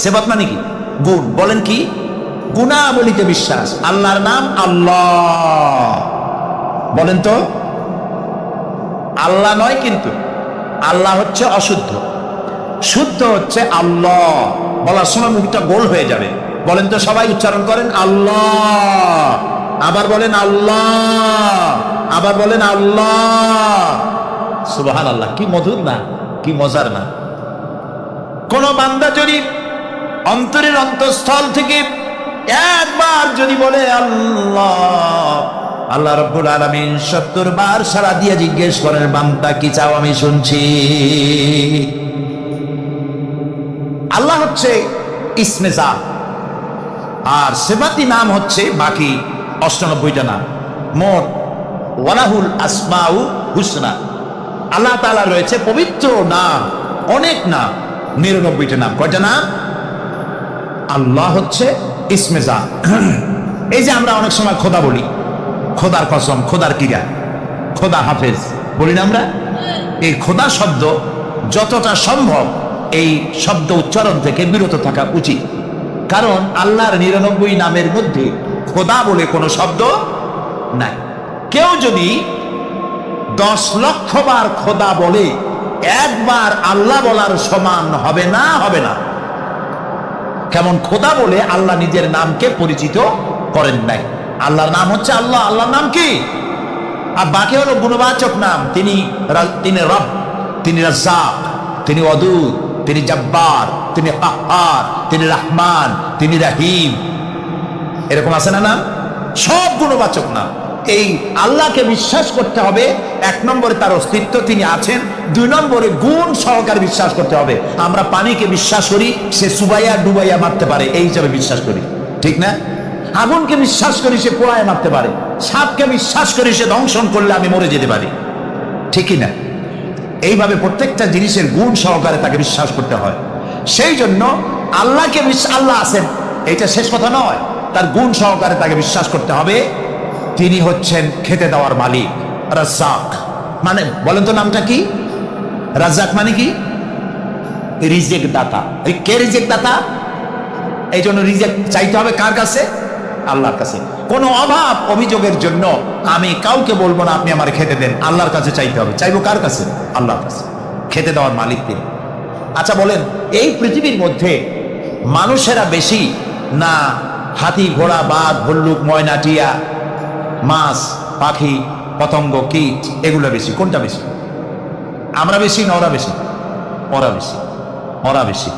সেবাত মানে কি? গুণ। বলেন কি? গুণাবলীতে বিশ্বাস। আল্লাহর নাম আল্লাহ, বলেন তো। আল্লাহ নয় কিন্তু, আল্লাহ হচ্ছে অশুদ্ধ, শুদ্ধ হচ্ছে আল্লাহ। বলার সময় মুখটা গোল হয়ে যাবে। বলেন তো, সবাই উচ্চারণ করেন আল্লাহ, আবার বলেন আল্লাহ, আবার বলেন আল্লাহ। সুবহানাল্লাহ, কি মধুর না, কি মজার না। কোন বান্দা যদি অন্তরের অন্তঃস্থল থেকে একবার যদি বলে আল্লাহ, আল্লাহ রাব্বুল আলামিন 70 বার সাড়া দিয়ে জিজ্ঞেস করেন, বান্দা কি চাও আমি শুনছি। আল্লাহ হচ্ছে ইসমে জাত, আর সেবাতি নাম হচ্ছে বাকি 98টা নাম। মোট ওয়ালাহুল আসমাউ হুসনা, আল্লাহ তাআলা রয়েছে পবিত্র নাম, অনেক নাম, 99টা নাম। কয়টা নাম? আল্লাহ হচ্ছে ইসমে জাত। এই যে আমরা অনেক সময় খোদা বলি, খোদার কসম, খোদার কিরা, খোদা হাফেজ বলি না আমরা? এই খোদা শব্দ যতটা সম্ভব এই শব্দ উচ্চারণ থেকে বিরত থাকা উচিত, কারণ আল্লাহর 99 নামের মধ্যে খোদা বলে কোনো শব্দ নাই। কেউ যদি 10 লক্ষ বার খোদা বলে, একবার আল্লাহ বলার সমান হবে না, হবে না। কেমন খোদা বলে আল্লাহ নিজের নামকে পরিচিত করেন নাই। আল্লাহর নাম হচ্ছে আল্লাহ। আল্লাহর নাম কি? আর বাকি হলো গুণবাচক নাম। তিনি রব, তিনি রাজ্জাক, তিনি ওয়াদুদ, তিনি জব্বার, তিনি কাহ্হার, তিনি রহমান, তিনি রহিম। এরকম আছে না নাম? সব গুণবাচক নাম। এই আল্লাহকে বিশ্বাস করতে হবে। 1 নম্বরে তার অস্তিত্ব, তিনি আছেন। 2 নম্বরে গুণ সহকারে বিশ্বাস করতে হবে। আমরা পানিকে বিশ্বাস করি সে সুবাইয়া ডুবাইয়া মারতে পারে, এই হিসাবে বিশ্বাস করি, ঠিক না? আগুনকে বিশ্বাস করি সে পোড়ায় মারতে পারে। সাপকে বিশ্বাস করি সে দংশন করলে আমি মরে যেতে পারি, ঠিকই না? এইভাবে প্রত্যেকটা জিনিসের গুণ সহকারে তাকে বিশ্বাস করতে হয়। সেই জন্য আল্লাহকে আল্লাহ আছেন এটা শেষ কথা নয়, তার গুণ সহকারে তাকে বিশ্বাস করতে হবে। তিনি হচ্ছেন খেতে দেওয়ার মালিক, রাজ্জাক। মানে বলেন তো নামটা কি? রাজ্জাক মানে কি? রিজেক দাতা। কে রিজেক দাতা? এই জন্য রিজেক চাইতে হবে কার কাছে? আল্লাহর কাছে। কোনো অভাব অভিযোগের জন্য আমি কাউকে বলবো না আপনি আমার খেতে দেন, আল্লাহর কাছে চাইতে হবে। চাইবো কার কাছে? আল্লাহর কাছে। খেতে দেওয়ার মালিক তিনি। আচ্ছা বলেন, এই পৃথিবীর মধ্যে মানুষেরা বেশি না হাতি, ঘোড়া, বাঘ, ভল্লুক, ময়না, টিয়া, মাছ, পাখি, পতঙ্গ, কীট, এগুলো বেশি? কোনটা বেশি? আমরা বেশি না ওরা বেশি? ওরা বেশি, ওরা বেশি।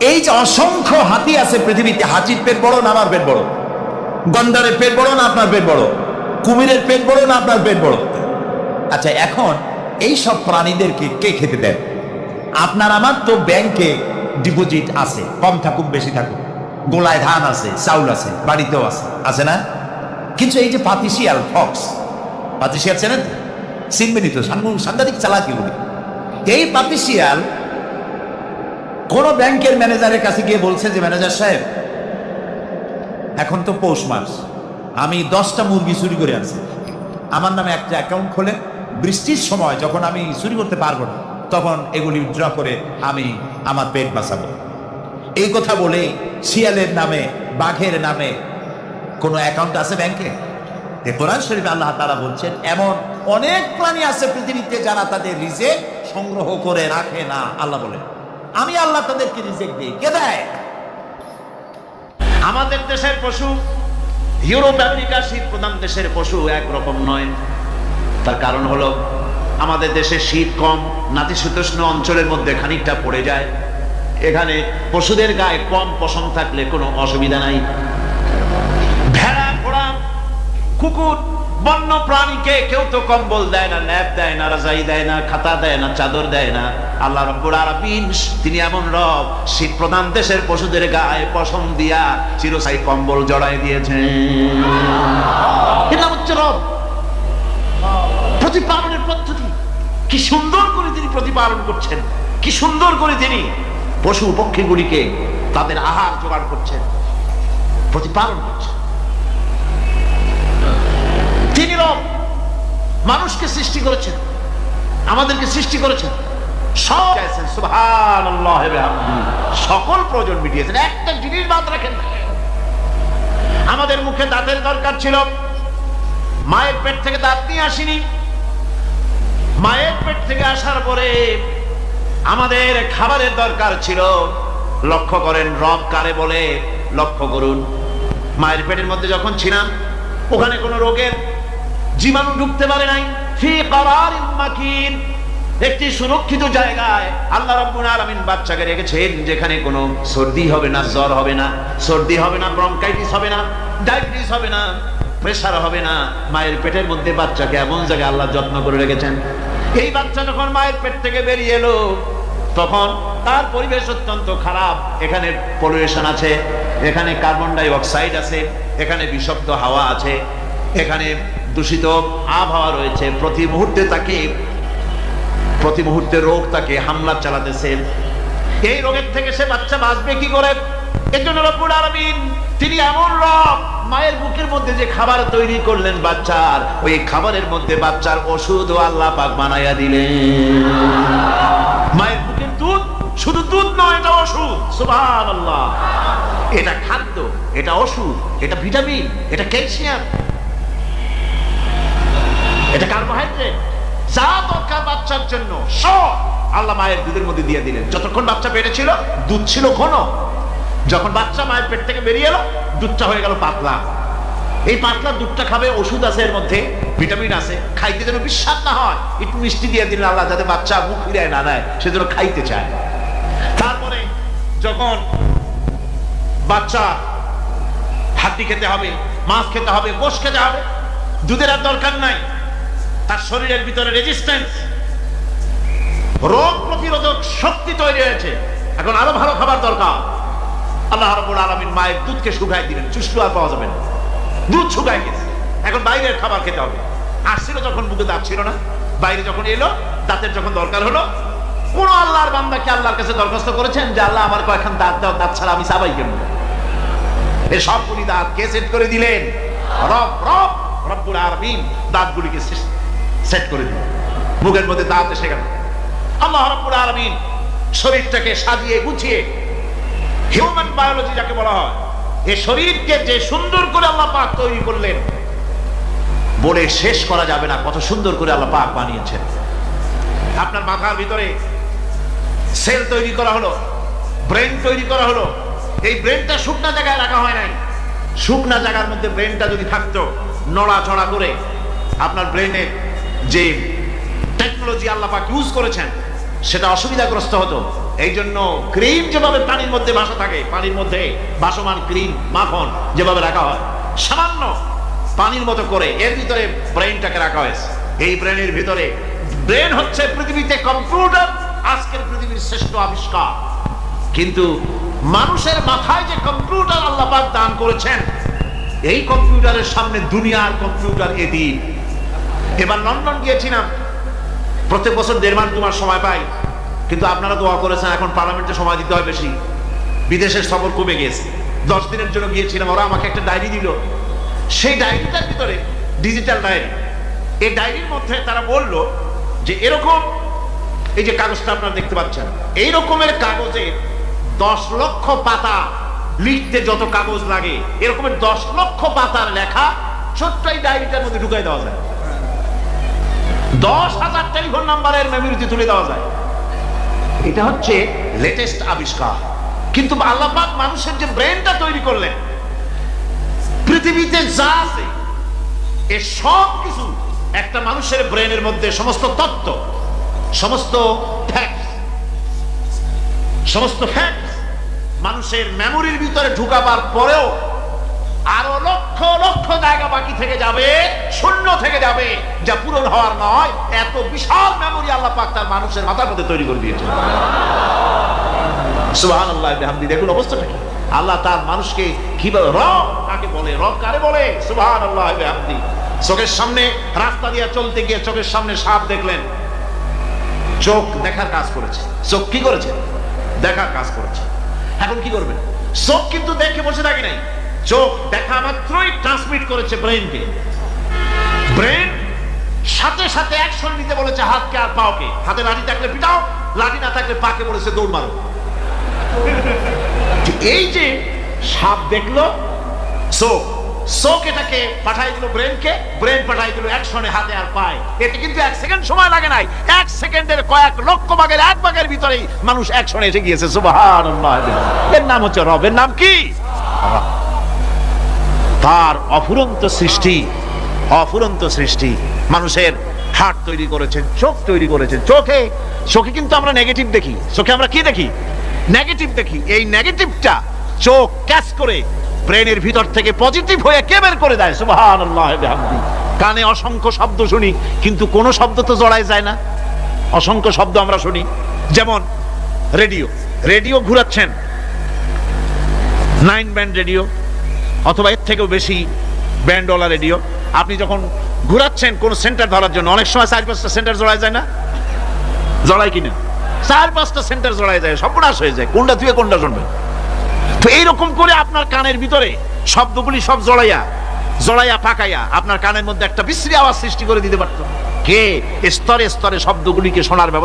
এই যে অসংখ্য হাতি আছে পৃথিবীতে, হাতির পেট বড় না আমার পেট বড়? গন্ডারের পেট বড় না আপনার পেট বড়? কুমিরের পেট বড় না আপনার পেট বড়? আচ্ছা, এখন এই সব প্রাণীদেরকে কে খেতে দেন? আপনার আমার তো ব্যাংকে ডিপোজিট আছে, কম থাকুক বেশি থাকুক, গোলায় ধান আছে, চাউল আছে, বাড়িতেও আছে, আছে না? কিন্তু এই যে পাতিশিয়াল, ফক্স, পাতিশিয়াল চেনেন? চিনবেনই তো, সাংঘাতিক চালাকি বলি। এই পাতিশিয়াল কোন ব্যাংকের ম্যানেজারের কাছে গিয়ে বলছে যে ম্যানেজার সাহেব, এখন তো পৌষ মাস, আমি 10টা মুরগি চুরি করে আনছি, আমার নামে একটা অ্যাকাউন্ট খোলে, বৃষ্টির সময় যখন আমি চুরি করতে পারবো না তখন এগুলি উইথড্র করে আমি আমার পেট বাঁচাবো। এই কথা বলে শিয়ালের নামে, বাঘের নামে কোনো অ্যাকাউন্ট আছে ব্যাংকে? কোরআন শরীফে আল্লাহ তাআলা বলছেন এমন অনেক প্রাণী আছে পৃথিবীতে যারা তাদের রিজেক সংগ্রহ করে রাখে না। আল্লাহ বলেন আমি আল্লাহ তাদেরকে রিজেক দিই। কে দেয়? আমাদের দেশের পশু ইউরোপ আমেরিকা শীত প্রধান দেশের পশু একরকম নয়। তার কারণ হলো আমাদের দেশে শীত কম, নাতিশীতোষ্ণ অঞ্চলের মধ্যে খানিকটা পড়ে যায়। এখানে পশুদের গায়ে কম পশম থাকলে কোনো অসুবিধা নাই। ভেড়া, ঘোড়া, কুকুর, বন্য প্রাণীকে কেউ তো কম্বল দেয় না, ন্যাপ দেয় না, রাজাই দেয় না, খাতা দেয় না, চাদর দেয় না। আল্লাহ রাব্বুল আলামিন তিনি এমন রব, শীত প্রধান দেশের পশুদের গায়ে পশম দিয়া চিরস্থায়ী কম্বল জড়াই দিয়েছেন। এটা হচ্ছে রব। প্রতিপালনের পদ্ধতি কি সুন্দর করে তিনি প্রতিপালন করছেন, কি সুন্দর করে তিনি পশু পক্ষীগুলিকে তাদের আহার জোগাড় করছেন, প্রতিপালন করছেন। তিনি রব, মানুষকে সৃষ্টি করেছেন, আমাদেরকে সৃষ্টি করেছেন। সব চাইছেন, সুবহানাল্লাহ ওয়া বিহামদিহি, সকল প্রয়োজন মিটিয়েছেন, একটা জিনিস বাদ রাখেন না। আমাদের মুখে দাঁতের দরকার ছিল, মায়ের পেট থেকে দাঁত নিয়ে আসিনি। মায়ের পেট থেকে আসার পরে আমাদের খাবারের দরকার ছিল। লক্ষ্য করেন রব কারে বলে, লক্ষ্য করুন। মায়ের পেটের মধ্যে যখন ছিলাম, ওখানে কোনো রোগের জীবাণু ঢুকতে পারে নাই। ফি কারারিন মাকিন, একটি সুরক্ষিত জায়গায় আল্লাহ রাব্বুল আলামিন বাচ্চাকে রেখেছেন, যেখানে কোনো সর্দি হবে না, জ্বর হবে না, সর্দি হবে না, ব্রঙ্কাইটিস হবে না, ডায়াবেটিস হবে না, প্রেসার হবে না। মায়ের পেটের মধ্যে বাচ্চাকে এমন জায়গায় আল্লাহ যত্ন করে রেখেছেন। এই বাচ্চা যখন মায়ের পেট থেকে বেরিয়ে এলো, তখন তার পরিবেশ অত্যন্ত খারাপ। এখানে পলিউশন আছে, এখানে কার্বন ডাই অক্সাইড আছে, এখানে বিষাক্ত হাওয়া আছে, এখানে দূষিত আবহাওয়া রয়েছে। প্রতি মুহূর্তে রোগ তাকে হামলা চালাতেছে। এই রোগের থেকে সে বাচ্চা বাঁচবে কি করে? এর জন্য রব্বুল আলামিন তিনি এমন রব, মায়ের বুকের মধ্যে যে খাবার তৈরি করলেন বাচ্চার, ওই খাবারের মধ্যে বাচ্চার ওষুধও আল্লাহ পাক বানাইয়া দিলেন। মায়ের বুকের দুধ শুধু দুধ নয়, এটা ওষুধ। সুবহানাল্লাহ, এটা খাদ্য, এটা ওষুধ, এটা ভিটামিন, এটা ক্যালসিয়াম, এটা কার্বোহাইড্রেট, যা দরকার বাচ্চার জন্য সব আল্লাহ মায়ের দুধের মধ্যে দিয়ে দিলেন। যতক্ষণ বাচ্চা পেটে ছিল দুধ ছিল ঘন, যখন বাচ্চা মায়ের পেট থেকে বেরিয়ে এলো দুধটা হয়ে গেল পাতলা। এই পাতলা দুধটা খাবে, ওষুধ আছে এর মধ্যে, ভিটামিন আছে, খাইতে যেন বিস্বাদ না হয়, একটু মিষ্টি দিয়ে দিলেন আল্লাহ, যাতে বাচ্চা মুখ ফিরায় না নেয়, সেজন্য খাইতে চায়। তারপরে যখন বাচ্চা হাড্ডি খেতে হবে, মাছ খেতে হবে, গোশত খেতে হবে, দুধের আর দরকার নাই। তার শরীরের ভিতরে রেজিস্ট্যান্স, রোগ প্রতিরোধক শক্তি তৈরি হয়েছে। এখন আরো ভালো খাবার দরকার। আল্লাহ রাব্বুল আলামিন মায়ের দুধকে শুকায় দিলেন, চুষলু আর পাওয়া যাবে না, দুধ শুকায় গেছে। এখন বাইরের খাবার খেতে হবে। আসছিল যখন বুকে দাঁত ছিল না, বাইরে যখন এলো, দাঁতের যখন দরকার হলো, কোন আল্লাহর বান্দাকে আল্লাহর কাছে দরখাস্ত করেছেন যে আল্লাহ আমার কয়েকখান দাঁত দাও, দাঁত ছাড়া আমি চাবাই কেমন? এই সবগুলি দাঁত কে সেট করে দিলেন? রব্বুল আলামিন দাঁতগুলিকে সেট করে দিলেন। মুখের মধ্যে দাঁত এসে গেল। আল্লাহ রাব্বুল আলামিন শরীরটাকে সাজিয়ে গুছিয়ে, হিউম্যান বায়োলজি যাকে বলা হয়, এই শরীরকে যে সুন্দর করে আল্লাহ পাক তৈরি করলেন, বলে শেষ করা যাবে না কত সুন্দর করে আল্লাহ পাক বানিয়েছেন। আপনার মাথার ভিতরে সেল তৈরি করা হলো, ব্রেন তৈরি করা হলো। এই ব্রেনটা শুকনা জায়গায় রাখা হয় নাই। শুকনা জায়গার মধ্যে ব্রেনটা যদি থাকতো, নড়াচড়া করে আপনার ব্রেনের যে টেকনোলজি আল্লাহ পাক ইউজ করেছেন, সেটা অসুবিধাগ্রস্ত হতো। এই জন্য ক্রিম যেভাবে পানির মধ্যে ভাসা থাকে, পানির মধ্যে ভাসমান ক্রিম, মাখন যেভাবে রাখা হয়, সামান্য পানির মতো করে এর ভিতরে ব্রেনটাকে রাখা হয়েছে। এই ব্রেনের ভিতরে, ব্রেন হচ্ছে পৃথিবীতে কম্পিউটার, আজকের পৃথিবীর শ্রেষ্ঠ আবিষ্কার। কিন্তু মানুষের মাথায় যে কম্পিউটার আল্লাহ পাক দান করেছেন, এই কম্পিউটারের সামনে দুনিয়ার কম্পিউটার এদিন। এবার লন্ডন গিয়েছিলাম, প্রত্যেক বছর 1.5 মাস 2 মাস সময় পাই, কিন্তু আপনারা দোয়া করেছেন এখন পার্লামেন্টে সময় দিতে হয় বেশি। বিদেশের সফর কমে গেছে। 10 দিনের জন্য গিয়েছিলাম। ওরা আমাকে একটা ডায়েরি দিল। সেই ডায়েরিটার ভিতরে, ডিজিটাল ডায়েরি, এই ডায়েরির মধ্যে তারা বলল যে এরকম, এই যে কাগজটা আপনারা দেখতে পাচ্ছেন, এই রকমের কাগজে 10 লক্ষ পাতা লিখতে যত কাগজ লাগে, এরকমের 10 লক্ষ পাতার লেখা ছোট্ট এই ডায়েরিটার মধ্যে ঢুকাই দেওয়া যায়। 10,000 টেলিফোন নাম্বারের মেমোরিতে তুলে দেওয়া যায়। এটা হচ্ছে লেটেস্ট আবিষ্কার। কিন্তু আল্লাহ পাক মানুষের যে ব্রেনটা তৈরি করলেন, পৃথিবীতে যা আছে এ সব কিছু একটা মানুষের ব্রেনের মধ্যে, সমস্ত তত্ত্ব, সমস্ত ফ্যাক্টস মানুষের মেমোরির ভিতরে ঢুকাবার পরেও আরো লক্ষ লক্ষ জায়গা বাকি থেকে যাবে, শূন্য থেকে যাবে, যা পূরণ হওয়ার নয়। এত বিশাল মেমোরি আল্লাহ পাক তার মানুষের মাথার মধ্যে তৈরি করে দিয়েছেন। সুবহানাল্লাহ বিহামদি। দেখুন অবস্থাটা কি। আল্লাহ তার মানুষকে কিভাবে, রব কাকে বলে, রব কারে বলে, সুবহানাল্লাহ বিহামদি। চোখের সামনে রাস্তা দিয়ে চলতে গিয়ে চোখের সামনে সাপ দেখলেন, চোখ দেখার কাজ করেছে। চোখ কি করেছে? দেখার কাজ করেছে। এখন কি করবেন? চোখ কিন্তু দেখে বসে থাকি নাই, চোখ দেখা মাত্রই ট্রান্সমিট করেছে ব্রেনকে। ব্রেন সাথে সাথে অ্যাকশন নিতে বলেছে হাতকে আর পাওকে। হাতে লাঠি থাকলে পিটাও, লাঠি না থাকলে পাকে পড়েছে দৌড় মারো। এই যে সাপ দেখলো, চোখ এটাকে পাঠাই দিল ব্রেনকে, ব্রেন পাঠাই দিল অ্যাকশনে হাতে আর পায়। এতে কিন্তু 1 সেকেন্ড সময় লাগে নাই, 1 সেকেন্ডের কয়েক লক্ষ ভাগের 1 ভাগের ভিতরেই মানুষ অ্যাকশনে এসে গিয়েছে। সুবহানাল্লাহ। এর নাম হচ্ছে রব। এর নাম কি? তার অফুরন্ত সৃষ্টি, অফুরন্ত সৃষ্টি। মানুষের হার্ট তৈরি করেছেন, চোখ তৈরি করেছেন। চোখে কিন্তু আমরা নেগেটিভ দেখি। চোখে আমরা কি দেখি? নেগেটিভ দেখি। এই নেগেটিভটা চোখ ক্যাচ করে ব্রেনের ভিতর থেকে পজিটিভ হয়ে কে বের করে দেয়? সুবহানাল্লাহ বিহামদি। কানে অসংখ্য শব্দ শুনি, কিন্তু কোনো শব্দ তো জড়ায় যায় না। অসংখ্য শব্দ আমরা শুনি। যেমন রেডিও ঘুরাচ্ছেন, 9 ব্যান্ড রেডিও অথবা এর থেকেও বেশি ব্যান্ডওয়ালা রেডিও। আপনি যখন ঘুরাচ্ছেন কোন সেন্টার ধরার জন্য, অনেক সময় 4-5টা সেন্টার জড়ায় যায় না? জড়ায় কিনা? 4-5টা সেন্টার জড়ায় যায়, সর্বনাশ হয়ে যায়। কোনটা থেকে কোনটা শুনবে? তো এইরকম করে আপনার কানের ভিতরে শব্দগুলি সব জড়াইয়া পাকাইয়া আপনার কানের মধ্যে একটা বিশ্রী আওয়াজ সৃষ্টি করে দিতে পারত। কে স্তরে স্তরে শব্দগুলিকে শোনার ব্যবস্থা